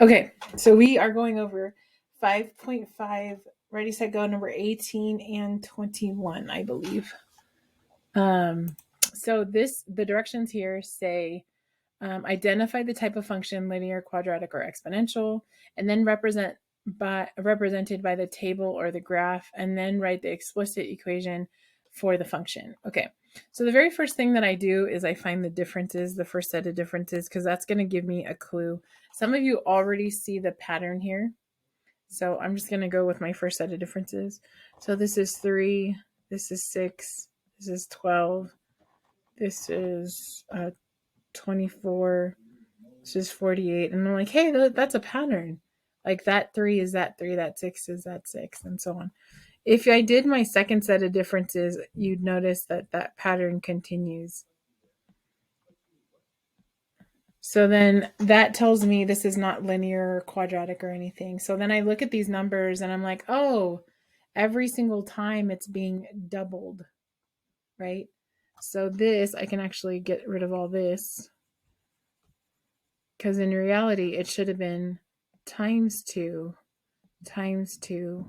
Okay, so we are going over 5.5, ready, set, go, number 18 and 21, I believe. So the directions here say identify the type of function, linear, quadratic, or exponential, and then represented by the table or the graph, and then write the explicit equation for the function. Okay, so the very first thing that I do is I find the differences, the first set of differences, because that's going to give me a clue. Some of you already see the pattern here, so I'm just going to go with my first set of differences. So this is 3, this is 6, this is 12, this is 24, this is 48. And I'm like, hey, that's a pattern. Like that 3 is that 3, that 6 is that 6, and so on. If I did my second set of differences, you'd notice that that pattern continues. So then that tells me this is not linear or quadratic or anything. So then I look at these numbers and I'm like, oh, every single time it's being doubled, right? So this, I can actually get rid of all this, because in reality, it should have been times 2, times 2,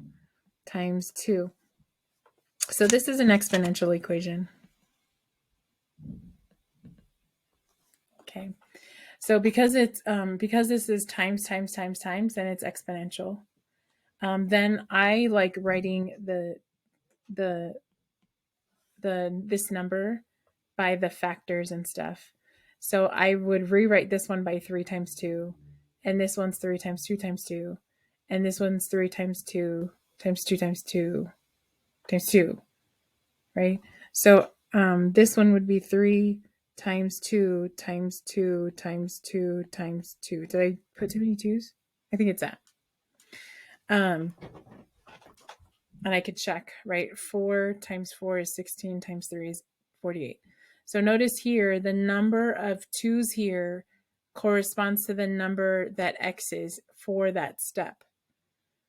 times 2. So this is an exponential equation. Okay. So because it's because this is times, times, times, times, and it's exponential, then I like writing the this number by the factors and stuff. So I would rewrite this one by 3 times 2, and this one's 3 times 2 times 2, and this one's 3 times 2 times 2 times 2 times 2, right? So this one would be 3 times 2 times 2 times 2 times 2. Did I put too many 2s? I think it's that. And I could check, right? 4 times 4 is 16 times 3 is 48. So notice here, the number of 2's here corresponds to the number that x is for that step.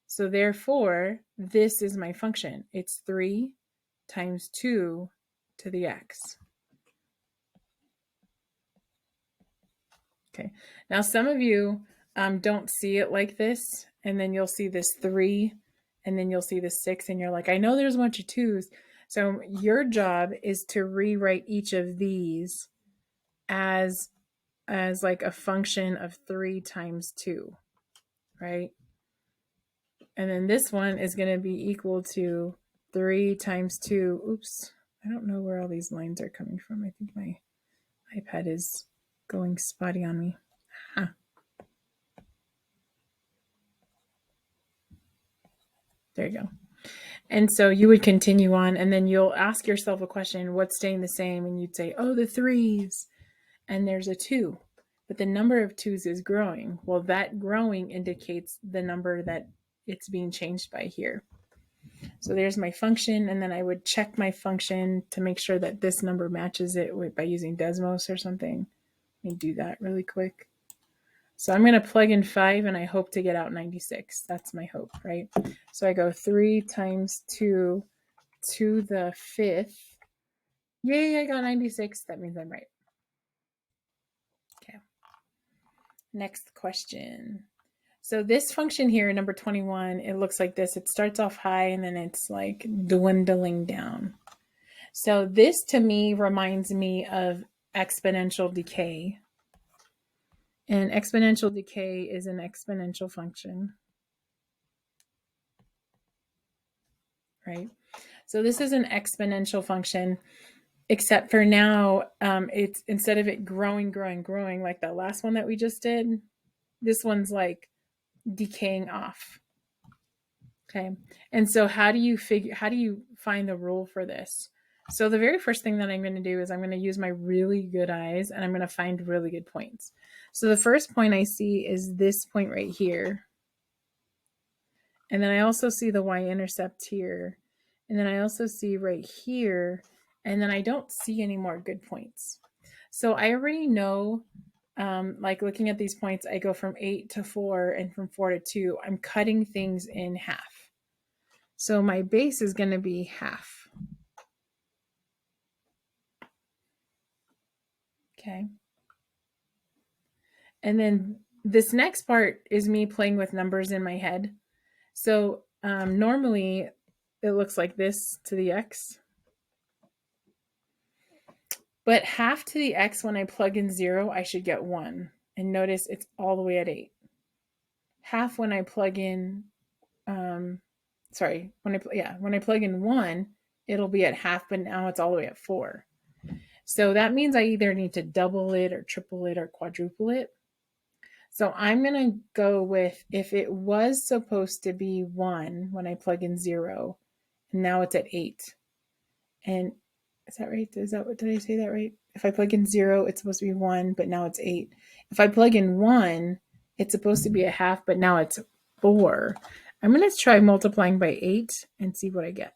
So therefore, this is my function. It's 3 times 2 to the x. Okay, now some of you don't see it like this, and then you'll see this 3, and then you'll see the 6, and you're like, I know there's a bunch of 2's. So your job is to rewrite each of these as like a function of 3 times 2, right? And then this one is going to be equal to 3 times 2. Oops, I don't know where all these lines are coming from. I think my iPad is going spotty on me. Huh. There you go. And so you would continue on, and then you'll ask yourself a question, what's staying the same? And you'd say, oh, the 3's, and there's a 2. But the number of 2's is growing. Well, that growing indicates the number that it's being changed by here. So there's my function, and then I would check my function to make sure that this number matches it by using Desmos or something. Let me do that really quick. So I'm going to plug in 5, and I hope to get out 96. That's my hope, right? So I go 3 times 2 to the 5th. Yay, I got 96. That means I'm right. Okay. Next question. So this function here, number 21, it looks like this. It starts off high, and then it's like dwindling down. So this to me reminds me of exponential decay. And exponential decay is an exponential function, right? So this is an exponential function, except for now, it's instead of it growing like that last one that we just did, this one's like decaying off. Okay. And so how do you find the rule for this? So the very first thing that I'm going to do is I'm going to use my really good eyes, and I'm going to find really good points. So the first point I see is this point right here. And then I also see the y-intercept here. And then I also see right here. And then I don't see any more good points. So I already know, like looking at these points, I go from 8 to 4 and from 4 to 2. I'm cutting things in half. So my base is going to be half. Okay. And then this next part is me playing with numbers in my head. So normally it looks like this to the x. But half to the x, when I plug in 0, I should get 1. And notice it's all the way at 8. Half when I plug in, when I plug in 1, it'll be at half, but now it's all the way at 4. So that means I either need to double it or triple it or quadruple it. So I'm going to go with, if it was supposed to be 1 when I plug in 0, and now it's at 8. And is that right? Did I say that right? If I plug in 0, it's supposed to be 1, but now it's 8. If I plug in 1, it's supposed to be a half, but now it's 4. I'm going to try multiplying by 8 and see what I get.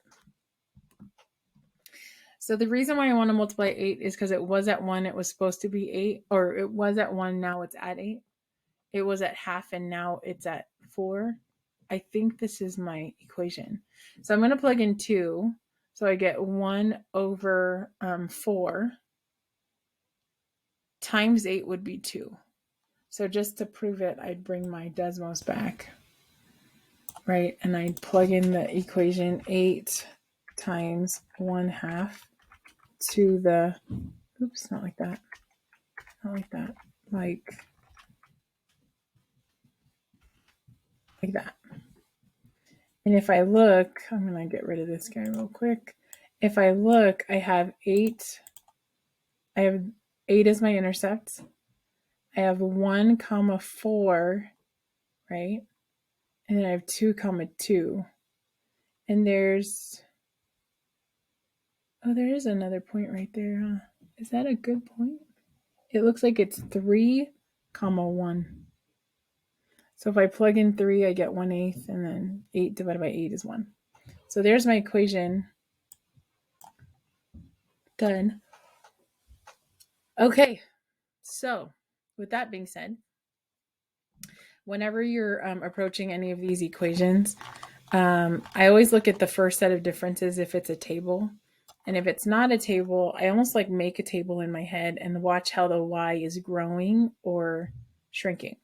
So the reason why I want to multiply 8 is because it was at 1, it was supposed to be 8, or it was at 1, now it's at 8. It was at half, and now it's at 4. I think this is my equation. So I'm going to plug in 2. So I get 1 over 4 times 8 would be 2. So just to prove it, I'd bring my Desmos back, right? And I'd plug in the equation 8 times 1/2 to the, oops, not like that. Not like that. Like that. And if I look, I'm going to get rid of this guy real quick. If I look, I have 8. I have 8 as my intercept. I have 1 comma 4, right? And then I have 2 comma 2. And there's, oh, there is another point right there. Huh? Is that a good point? It looks like it's 3 comma 1. So if I plug in 3, I get 1/8, and then 8 divided by 8 is 1. So there's my equation. Done. Okay, so with that being said, whenever you're approaching any of these equations, I always look at the first set of differences if it's a table. And if it's not a table, I almost like make a table in my head and watch how the y is growing or shrinking.